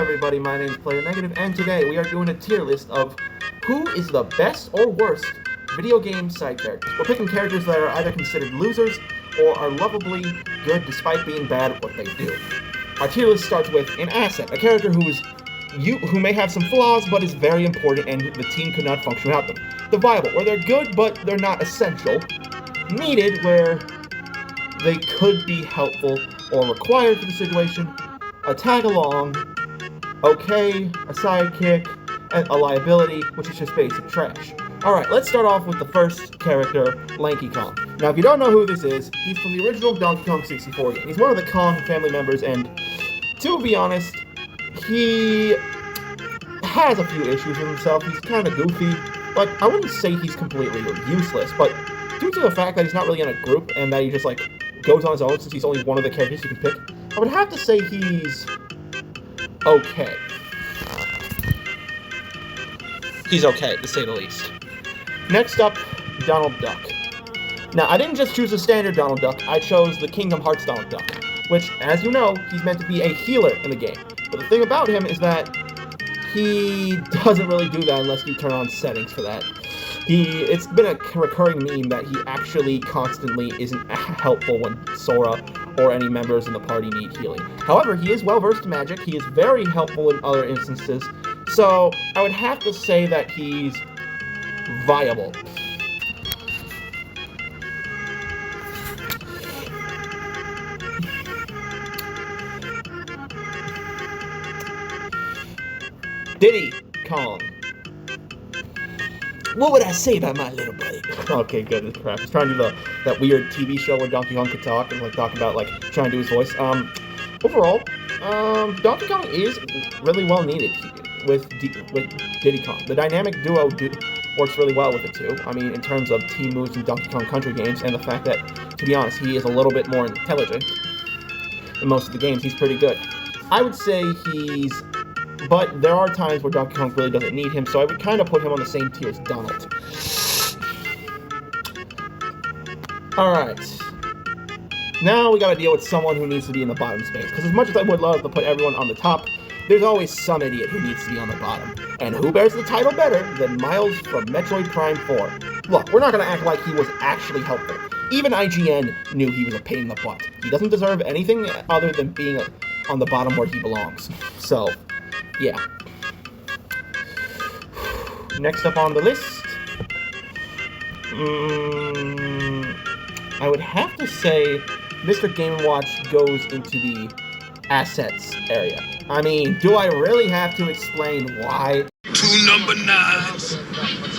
everybody, my name is Player Negative, and today we are doing a tier list of who is the best or worst video game side characters. We're picking characters that are either considered losers or are lovably good despite being bad at what they do. Our tier list starts with an asset, a character who may have some flaws but is very important and the team could not function without them. The viable, where they're good but they're not essential. Needed, where they could be helpful or required for the situation. A tag-along, okay, a sidekick, and a liability, which is just basic trash. Alright, let's start off with the first character, Lanky Kong. Now, if you don't know who this is, he's from the original Donkey Kong 64 game. He's one of the Kong family members, and to be honest, he has a few issues with himself. He's kind of goofy, but I wouldn't say he's completely useless, but due to the fact that he's not really in a group and that he just, goes on his own since he's only one of the characters you can pick, I would have to say he's okay. He's okay, to say the least. Next up, Donald Duck. Now, I didn't just choose a standard Donald Duck, I chose the Kingdom Hearts Donald Duck, which, as you know, he's meant to be a healer in the game. But the thing about him is that he doesn't really do that unless you turn on settings for that. It's been a recurring meme that he actually constantly isn't helpful when Sora or any members in the party need healing. However, he is well-versed in magic, he is very helpful in other instances, so I would have to say that he's viable. Diddy Kong. What would I say about my little buddy? Okay, good as crap. He's trying to do that weird TV show where Donkey Kong could talk and talk about trying to do his voice. Overall, Donkey Kong is really well needed with Diddy Kong. The dynamic duo works really well with the two. I mean, in terms of team moves in Donkey Kong Country games, and the fact that, to be honest, he is a little bit more intelligent in most of the games. He's pretty good. I would say but there are times where Donkey Kong really doesn't need him, so I would kind of put him on the same tier as Donald. Alright. Now we gotta deal with someone who needs to be in the bottom space, because as much as I would love to put everyone on the top, there's always some idiot who needs to be on the bottom. And who bears the title better than Miles from Metroid Prime 4? Look, we're not gonna act like he was actually helpful. Even IGN knew he was a pain in the butt. He doesn't deserve anything other than being on the bottom where he belongs. So, yeah. Next up on the list, I would have to say Mr. Game & Watch goes into the assets area. I mean, do I really have to explain why? 2 number 9s,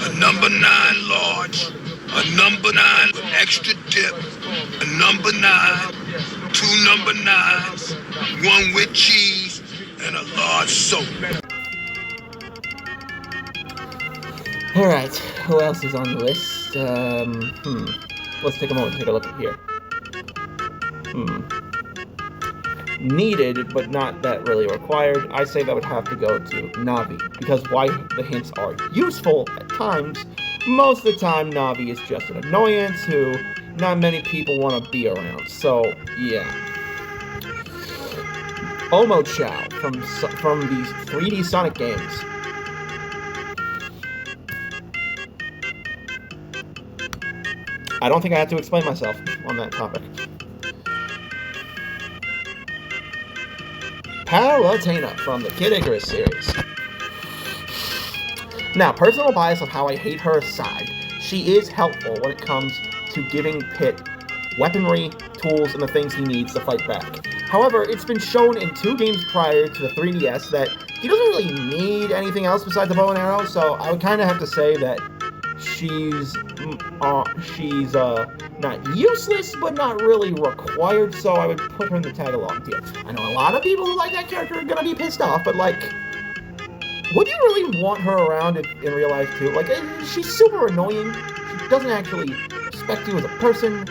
a number 9 large, a number 9 with extra dip, a number 9, 2 number 9s, 1 with cheese, and a large soap. Alright, who else is on the list? Let's take a moment to take a look at here. Needed, but not that really required. I say that would have to go to Navi, because while the hints are useful at times, most of the time Navi is just an annoyance who not many people want to be around, so yeah. Omo Chow from these 3D Sonic games. I don't think I have to explain myself on that topic. Palutena from the Kid Icarus series. Now, personal bias of how I hate her aside, she is helpful when it comes to giving Pit weaponry, tools, and the things he needs to fight back. However, it's been shown in 2 games prior to the 3DS that he doesn't really need anything else besides the bow and arrow, so I would kind of have to say that she's not useless, but not really required, so I would put her in the tag-along tier. I know a lot of people who like that character are gonna be pissed off, but would you really want her around in real life too? She's super annoying. She doesn't actually respect you as a person.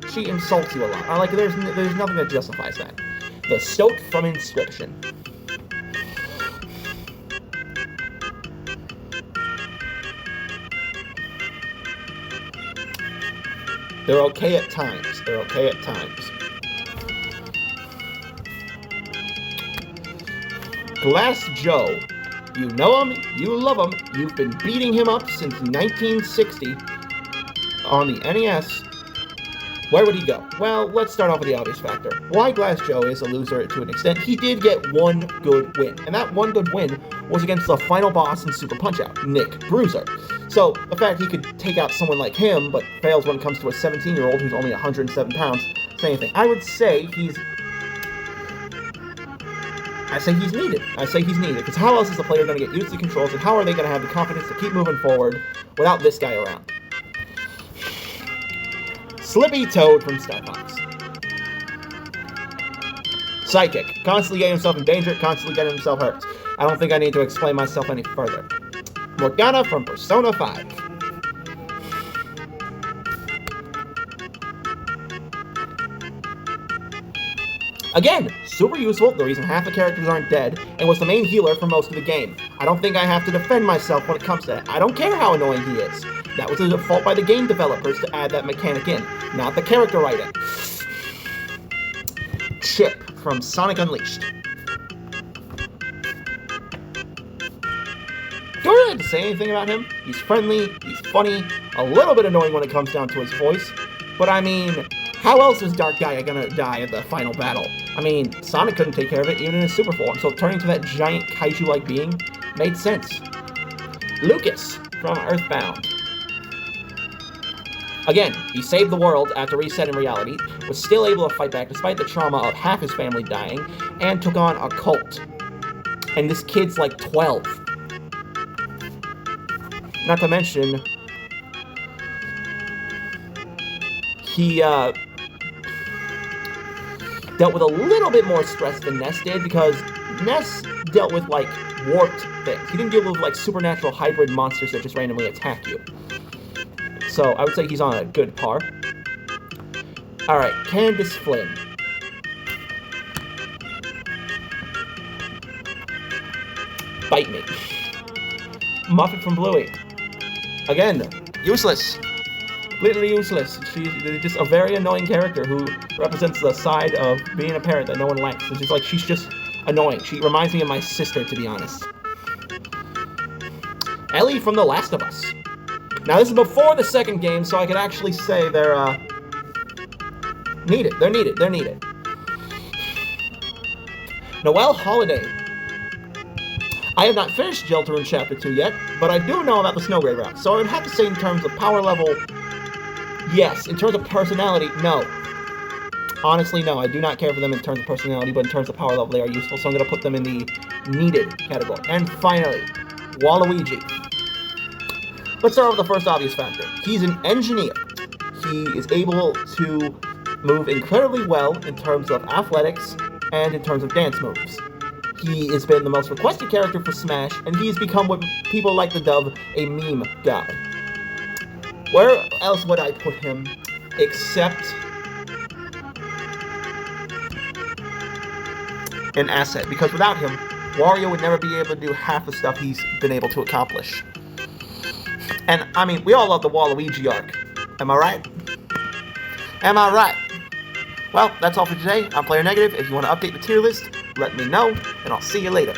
She insults you a lot. There's nothing that justifies that. The Stoat from Inscription. They're okay at times. Glass Joe. You know him, you love him, you've been beating him up since 1960 on the NES. Where would he go? Well, let's start off with the obvious factor. Why Glass Joe is a loser to an extent, he did get one good win. And that one good win was against the final boss in Super Punch-Out, Nick Bruiser. So, the fact he could take out someone like him, but fails when it comes to a 17-year-old who's only 107 pounds, say anything. I say he's needed. Because how else is the player going to get used to the controls, and how are they going to have the confidence to keep moving forward without this guy around? Slippy Toad from Star Fox. Psychic. Constantly getting himself in danger, constantly getting himself hurt. I don't think I need to explain myself any further. Morgana from Persona 5. Again, super useful, the reason half the characters aren't dead, and was the main healer for most of the game. I don't think I have to defend myself when it comes to that. I don't care how annoying he is. That was a default by the game developers to add that mechanic in, not the character writing. Chip from Sonic Unleashed. Do I really have to say anything about him? He's friendly, he's funny, a little bit annoying when it comes down to his voice, but I mean, how else is Dark Gaia gonna die at the final battle? I mean, Sonic couldn't take care of it even in his super form, so turning to that giant kaiju-like being made sense. Lucas from Earthbound. Again, he saved the world after resetting reality, was still able to fight back despite the trauma of half his family dying, and took on a cult. And this kid's like 12. Not to mention, he dealt with a little bit more stress than Ness did, because Ness dealt with, like, warped things. He didn't deal with, like, supernatural hybrid monsters that just randomly attack you. So, I would say he's on a good par. Alright, Candace Flynn. Bite me. Muffet from Bluey. Again, useless. Completely useless. She's just a very annoying character who represents the side of being a parent that no one likes. It's just like, she's just annoying. She reminds me of my sister, to be honest. Ellie from The Last of Us. Now, this is before the second game, so I could actually say they're, needed. They're needed. Noelle Holiday. I have not finished Deltarune Chapter 2 yet, but I do know about the Snow Grey route, so I would have to say in terms of power level, yes. In terms of personality, no. Honestly, no. I do not care for them in terms of personality, but in terms of power level, they are useful, so I'm going to put them in the needed category. And finally, Waluigi. Let's start with the first obvious factor. He's an engineer. He is able to move incredibly well in terms of athletics and in terms of dance moves. He has been the most requested character for Smash, and he's become what people like to dub a meme guy. Where else would I put him except an asset? Because without him, Wario would never be able to do half the stuff he's been able to accomplish. And, I mean, we all love the Waluigi arc. Am I right? Am I right? Well, that's all for today. I'm Player Negative. If you want to update the tier list, let me know, and I'll see you later.